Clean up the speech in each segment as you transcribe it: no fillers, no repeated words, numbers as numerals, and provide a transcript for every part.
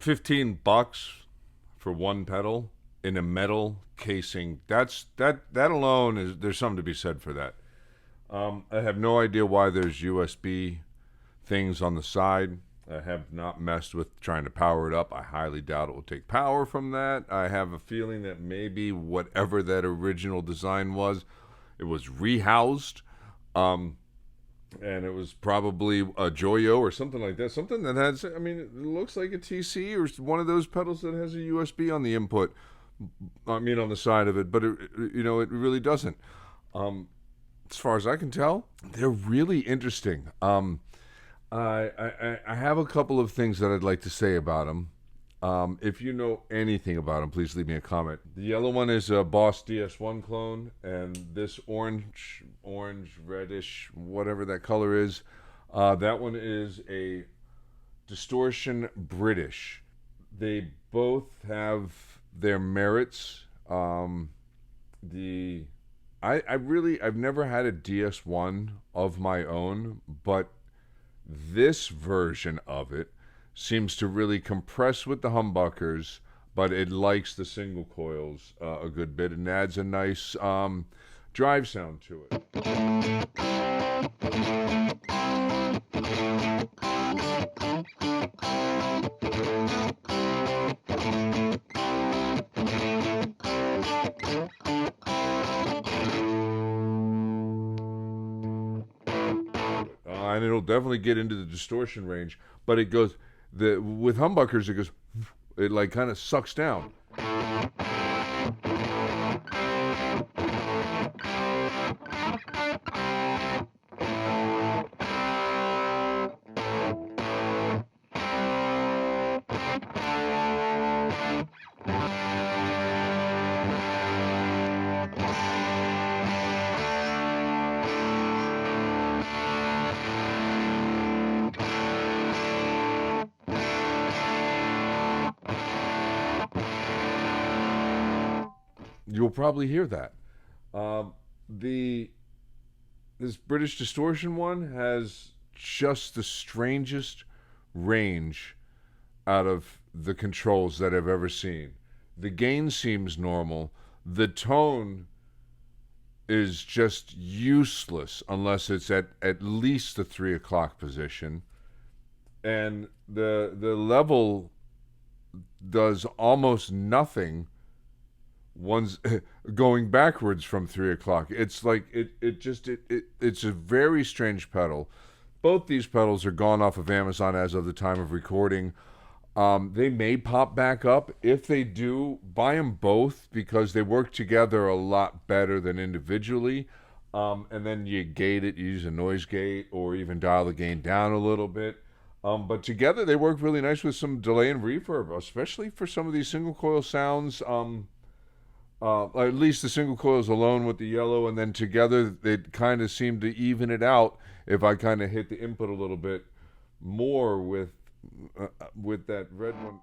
$15 for one pedal in a metal casing. That alone is, there's something to be said for that. I have no idea why there's USB things on the side. I have not messed with trying to power it up. I highly doubt it will take power from that. I have a feeling that maybe whatever that original design was, it was rehoused. And it was probably a Joyo or something like that. Something that has, I mean, it looks like a TC or one of those pedals that has a USB on the input. I mean, on the side of it, but it really doesn't. As far as I can tell, they're really interesting. I have a couple of things that I'd like to say about them. If you know anything about them, please leave me a comment. The yellow one is a Boss DS1 clone, and this orange, reddish, whatever that color is, that one is a Distortion British. They both have their merits. I've never had a DS1 of my own, but this version of it seems to really compress with the humbuckers, but it likes the single coils a good bit and adds a nice drive sound to it. And it'll definitely get into the distortion range, but it goes with humbuckers. It like kind of sucks down. You'll probably hear that. This British Distortion one has just the strangest range out of the controls that I've ever seen. The gain seems normal. The tone is just useless unless it's at least the 3 o'clock position. And the level does almost nothing one's going backwards from 3 o'clock. It's like it's a very strange pedal. Both these pedals are gone off of Amazon as of the time of recording. They may pop back up. If they do, buy them both because they work together a lot better than individually. And then you gate it, you use a noise gate, or even dial the gain down a little bit. But together they work really nice with some delay and reverb, especially for some of these single coil sounds. At least the single coils alone with the yellow, and then together they kind of seem to even it out if I kind of hit the input a little bit more with that red one.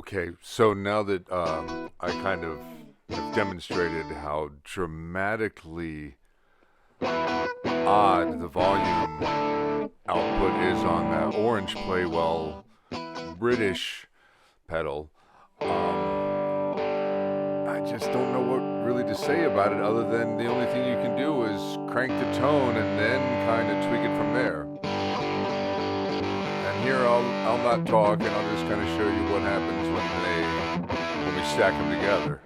Okay, so now that I kind of have demonstrated how dramatically odd the volume output is on that orange Playwell British pedal, I just don't know what really to say about it other than the only thing you can do is crank the tone and then kind of tweak it from there. And here I'll not talk and I'll just kind of show you what happens when we stack them together.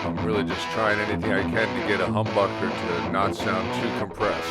I'm really just trying anything I can to get a humbucker to not sound too compressed.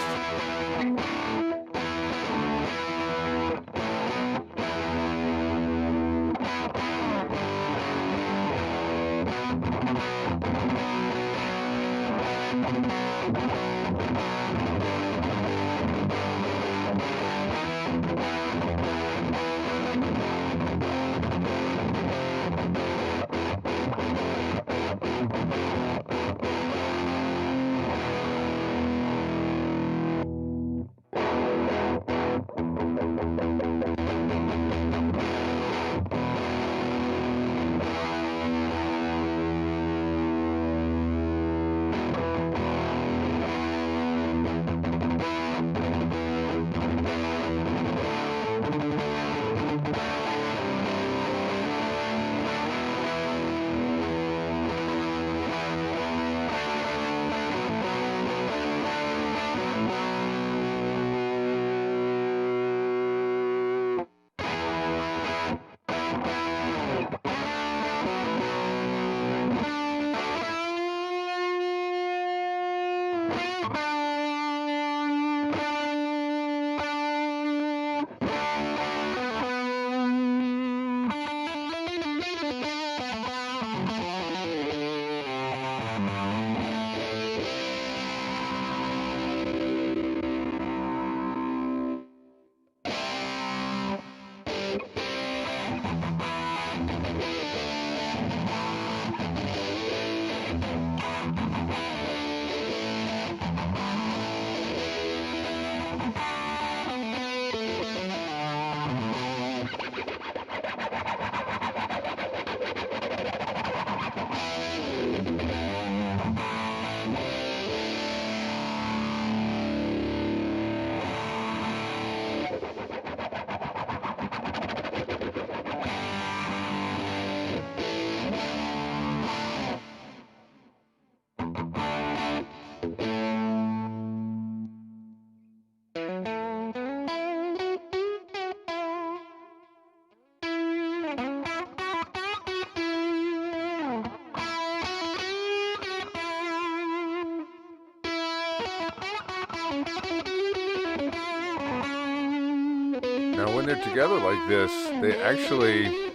Now when they're together like this, they actually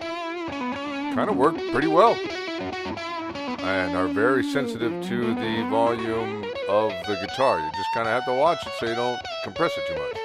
kind of work pretty well and are very sensitive to the volume of the guitar. You just kind of have to watch it so you don't compress it too much.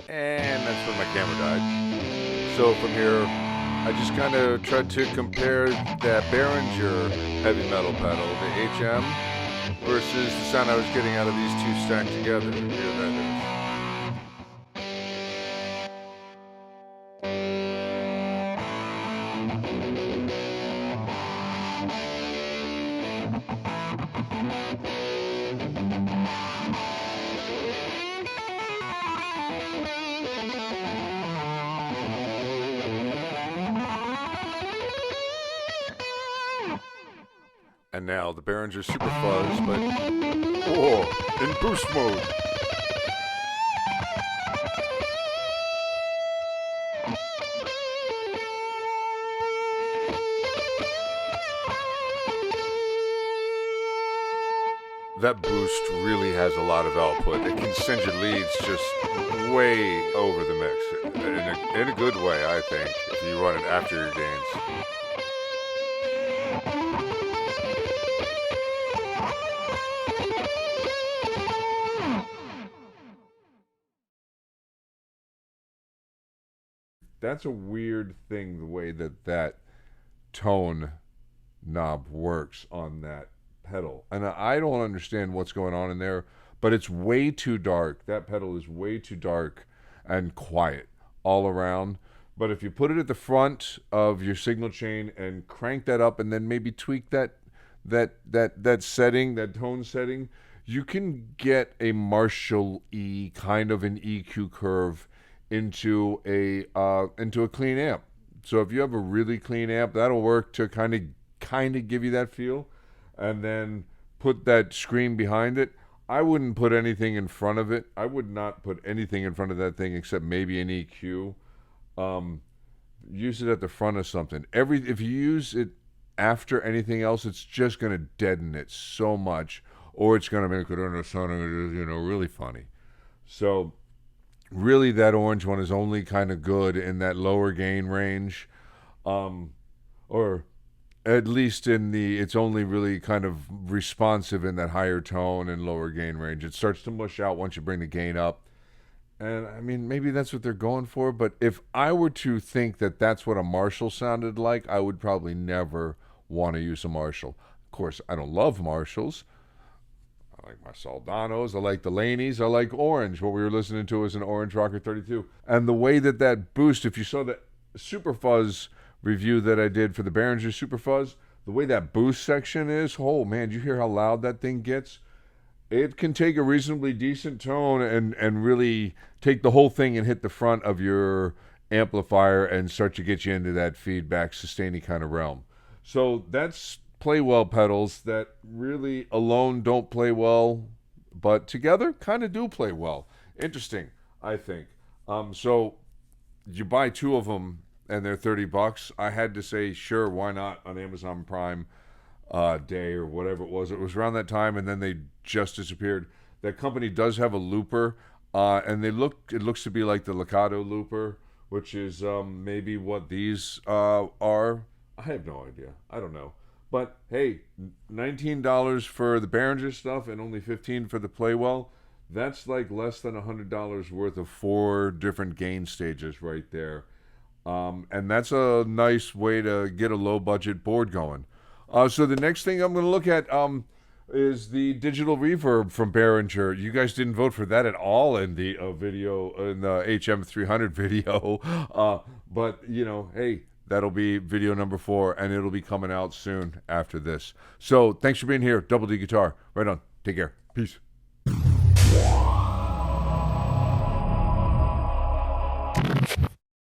And that's when my camera died. So from here, I just kind of tried to compare that Behringer heavy metal pedal, the HM, versus the sound I was getting out of these two stacked together. Here that is. And now the Behringer Super Fuzz, but in boost mode. That boost really has a lot of output. It can send your leads just way over the mix. In a good way, I think, if you run it after your gains. That's a weird thing, the way that tone knob works on that pedal. And I don't understand what's going on in there, but it's way too dark. That pedal is way too dark and quiet all around. But if you put it at the front of your signal chain and crank that up and then maybe tweak that setting, that tone setting, you can get a Marshall E, kind of an EQ curve into a clean amp. So if you have a really clean amp, that'll work to kind of give you that feel. And then put that screen behind it. I wouldn't put anything in front of it. I would not put anything in front of that thing except maybe an EQ. Use it at the front of something. If you use it after anything else, it's just going to deaden it so much, or it's going to make it sound, really funny. So really, that orange one is only kind of good in that lower gain range, or at least it's only really kind of responsive in that higher tone and lower gain range. It starts to mush out once you bring the gain up. And I mean, maybe that's what they're going for, but if I were to think that that's what a Marshall sounded like, I would probably never want to use a Marshall. Of course, I don't love Marshalls. I like my Soldanos, I like the Laneys, I like Orange. What we were listening to is an Orange Rocker 32. And the way that boost, if you saw the Super Fuzz review that I did for the Behringer Super Fuzz, the way that boost section is, oh man, did you hear how loud that thing gets? It can take a reasonably decent tone and really take the whole thing and hit the front of your amplifier and start to get you into that feedback, sustaining kind of realm. So that's Playwell pedals that really alone don't play well, but together kind of do play well. Interesting, I think. So you buy two of them and they're $30. I had to say, sure, why not, on Amazon Prime Day or whatever it was. It was around that time, and then they just disappeared. That company does have a looper, and it looks to be like the Licado looper, which is maybe what these are. I have no idea. I don't know. But hey, $19 for the Behringer stuff and only $15 for the Playwell. That's like less than $100 worth of 4 different gain stages right there. And that's a nice way to get a low-budget board going. So the next thing I'm going to look at is the digital reverb from Behringer. You guys didn't vote for that at all in the video, in the HM300 video. But, hey, that'll be video number 4, and it'll be coming out soon after this. So thanks for being here. Double D Guitar. Right on. Take care. Peace.